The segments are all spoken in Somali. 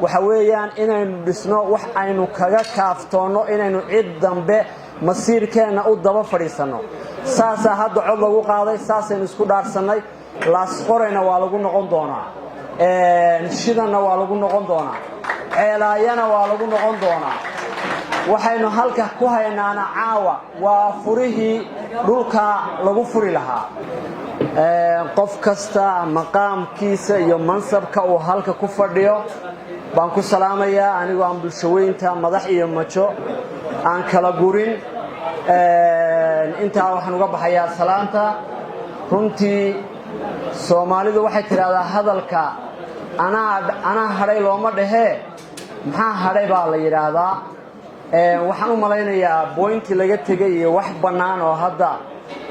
وحويان إننا بسنا وحين كذا كافتونه إننا عد ذنبه مصير كان أضرب فريسنا ساسا هذا عضو وقاضي ساسا نسكت أرسناي لاسقرنا والقون قندونا نشيدنا والقون قندونا علاينا والقون قندونا وحين هلك كوهنا أنا عاوة وفريه لوكا لغفر لها قف كستا مقام كيسة يوم منصب كأو هلك كفر ديو بانكو سلامة يا أنا وعم بالشوين تا مضح يوم ماتشو عن كلا جورين أنت وحنا قبل حياة سلامتا كنتي سومالي ذو واحد ترى هذا الكا أنا هري لو ما ده ما هري بالي هذا waxaan u malaynayaa booyintii laga tagay iyo wax banaan oo hadda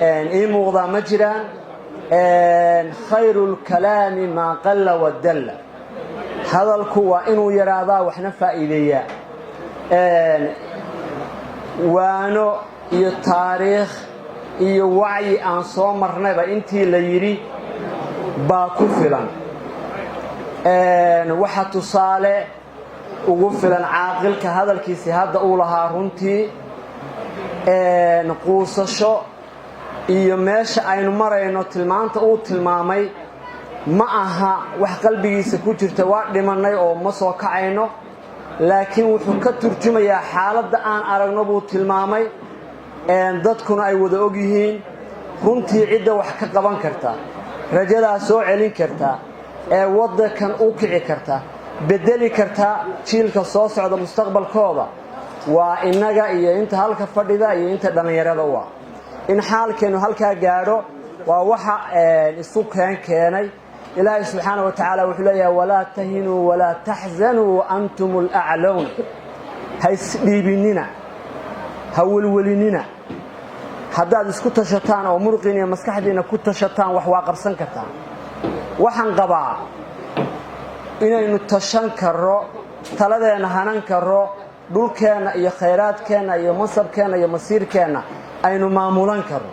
ee muuqda ma jiraan khayrul kalaami ma qalla wa dalla hadalku waa inuu yaraada waxna faa'iideeya waano iyo taariikh iyo wacyi aan soo marnayba intii la yiri baa ku filan waxa tusaale ugu filan caaqilka hadalkiisa hadda uu lahaa runtii quusasho iyo meesha aynu marayno tilmaanta uu tilmaamay ma aha wax qalbigiisa ku jirta waa dhimanay oo ma soo kacayno laakiin wuxuu ka turjumayaa xaaladda aan aragno buu tilmaamay dadkuna ay wada og yihiin runtii cidda wax ka qaban karta rajada soo celin karta waddankan u kici karta bedeli karta jiilka soo socda mustaqbalkooda waa inaga iyo inta halka fadhida iyo inta dhalinyarada waa in xaalkeenu halka gaaro waa waxa isu keenay ilaahay subhanahu wa ta'ala wuxuu leeyahay wala tahinu wala tahzanu wa antumul a'laun haysdibinina hawlwalinina haddaad isku tashataan oo muruqin iyo maskaxdiina ku tashataan wax waa qabsan kartaan waxaan qabaa inaynu tashan karo taladeena hanan karo dhulkeena iyo khayraadkeena iyo masabkeena iyo masiirkeena aynu maamulan karo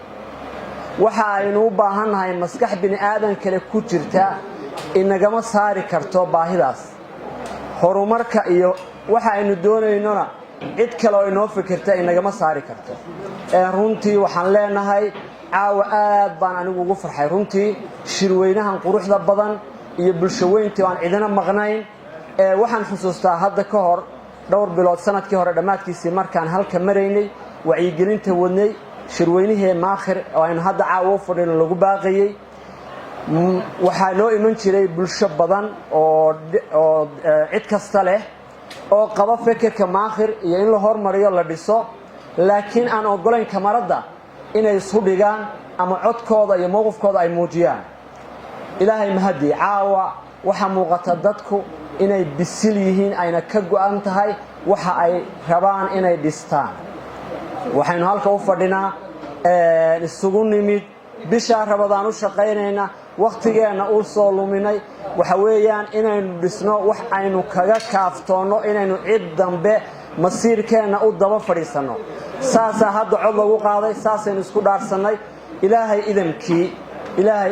waxa aynu u baahanahay maskax bini aadan kale ku jirta inagama saari karto baahidaas horumarka iyo waxa aynu doonaynona cid kale oo inoo fikirta inagama saari karto runtii waxaan leenahay caawa aad baan anigu ugu farxay runtii shirweynahan quruxda badan iyo bulshaweyntii aan cidina maqnayn waxaan xusuustaa hadda ka hor dhowr bilood sanadkii hore dhamaadkiisii markaan halka maraynay wacyigelinta wadnay shirweynihii maakhir oo aynu hadda caawa u fadhino lagu baaqayay waxaa noo iman jiray bulsho badan oo cid kasta leh oo qaba fikirka maakhir iyo in la hormariyo la dhiso laakiin aan ogolayn kamarada inay isu dhigaan ama codkooda iyo mowqifkooda ay muujiyaan ilaahay mahadi caawa waxa muuqata dadku inay bisil yihiin ayna ka go'an tahay waxa ay rabaan inay dhistaan waxaynu halka u fadhinaa isugu nimid bisha Ramadaan u shaqeynayna waqtigeena uu soo luminay waxa weeyaan inaynu dhisno wax aynu kaga kaaftoono inaynu cid dambe masiirkeena u daba fadhiisano saasa hadda cod lagu qaaday saasaynu isku dhaarsanay ilaahay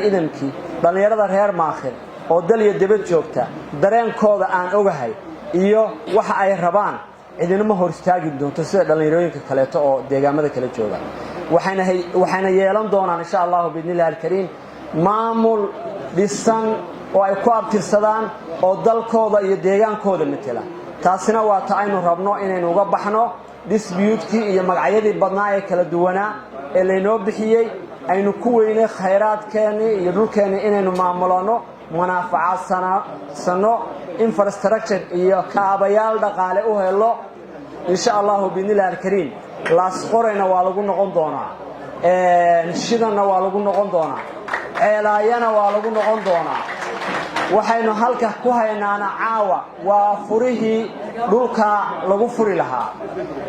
idamkii dhalinyarada reer maakhir oo dal iyo dibad joogta dareenkooda aan ogahay iyo waxa ay rabaan cidina hor istaagi doonto sida dhalinyarooyinka kale oo deegaamada kala jooga waxayna yeelan doonaan insha Allah biidnillaahil kariim maamul dhisan oo ay ku abtirsadaan oo dalkooda iyo deegaankooda matala taasina waa ta aynu rabno inaynu uga baxno dispute-kii iyo magacyadii badnaa ee kala duwanaa ee laynoo bixiyay aynu ku weynay khayraadkeena iyo dhulkeena inaynu maamulano munaafacadsano infrastructure iyo kaabayaal dhaqaale u helo insha Allah biidnillaahil kariim laasqorayna waa lagu noqon doonaa shidana waa lagu noqon doonaa ceelaayana waa lagu noqon doonaa waxaynu halka ku haynaana caawa waa furihii dhulka lagu furi lahaa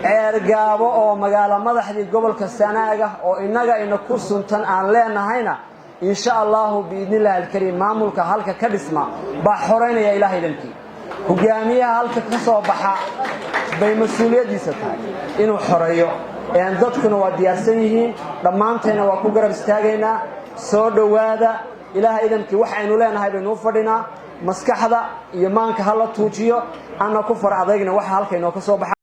ceergaabo oo magaalo madaxdii gobolka Sanaaga oo inaga ku suntan aan leenahayna insha Allah biidnillaahil kariim maamulka halka ka dhisma ba xoreynaya ilaahay dantii hogaamiyaha halka ka soo baxa bay mas'uuliyadiisa tahay inuu xoreeyo dadkuna waa diyaarsan yihiin dhamaanteena waa ku garab istaagaynaa soo dhawaada ilaahay idamkii waxaynu leenahay baynu fadhinaa maskaxda iyo maanka hala tuujiyo ana ku far adeegna waxa halka inoo ka soo baxay